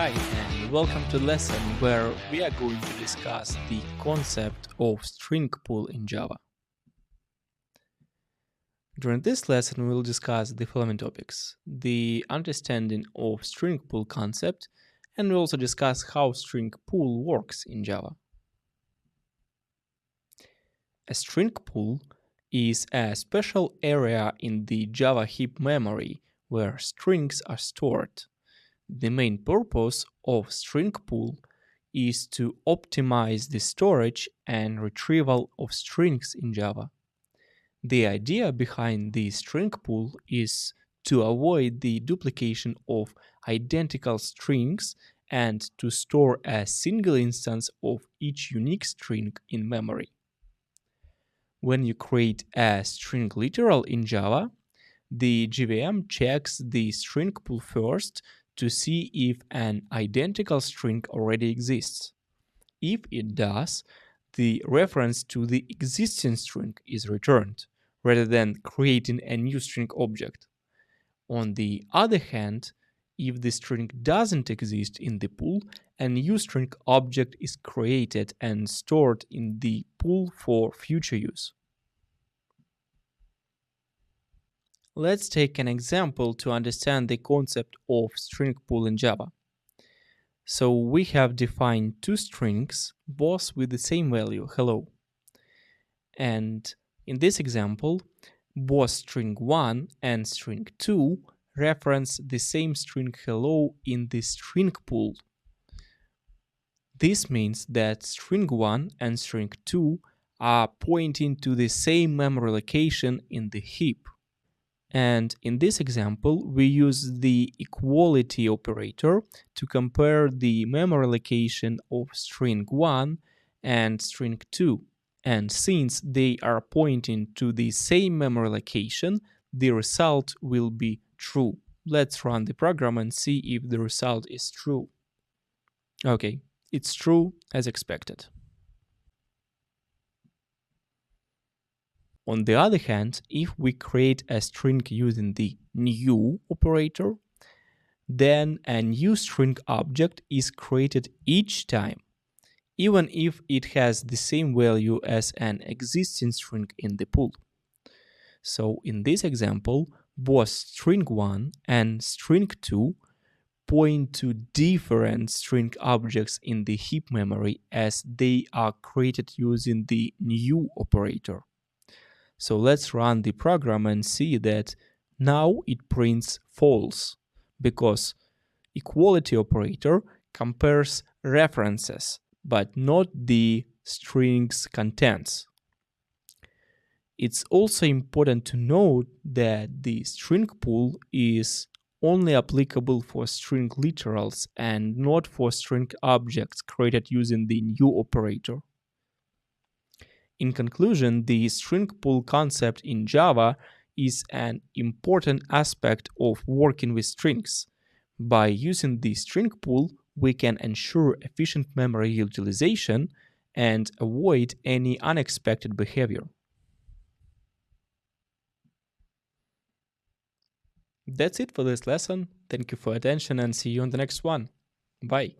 Hi, and welcome to the lesson where we are going to discuss the concept of string pool in Java. During this lesson, we will discuss the following topics: the understanding of string pool concept, and we'll also discuss how string pool works in Java. A string pool is a special area in the Java heap memory where strings are stored. The main purpose of string pool is to optimize the storage and retrieval of strings in Java. The idea behind the string pool is to avoid the duplication of identical strings and to store a single instance of each unique string in memory. When you create a string literal in Java, the JVM checks the string pool first to see if an identical string already exists. If it does, the reference to the existing string is returned, rather than creating a new string object. On the other hand, if the string doesn't exist in the pool, a new string object is created and stored in the pool for future use. Let's take an example to understand the concept of string pool in Java. So we have defined two strings, both with the same value, hello. And in this example, both string 1 and string 2 reference the same string hello in the string pool. This means that string 1 and string 2 are pointing to the same memory location in the heap. And in this example, we use the equality operator to compare the memory location of string 1 and string 2. And since they are pointing to the same memory location, the result will be true. Let's run the program and see if the result is true. Okay, it's true as expected. On the other hand, if we create a string using the new operator, then a new string object is created each time, even if it has the same value as an existing string in the pool. So in this example, both string 1 and string 2 point to different string objects in the heap memory as they are created using the new operator. So let's run the program and see that now it prints false because equality operator compares references but not the string's contents. It's also important to note that the string pool is only applicable for string literals and not for string objects created using the new operator. In conclusion, the string pool concept in Java is an important aspect of working with strings. By using the string pool, we can ensure efficient memory utilization and avoid any unexpected behavior. That's it for this lesson. Thank you for your attention and see you on the next one. Bye.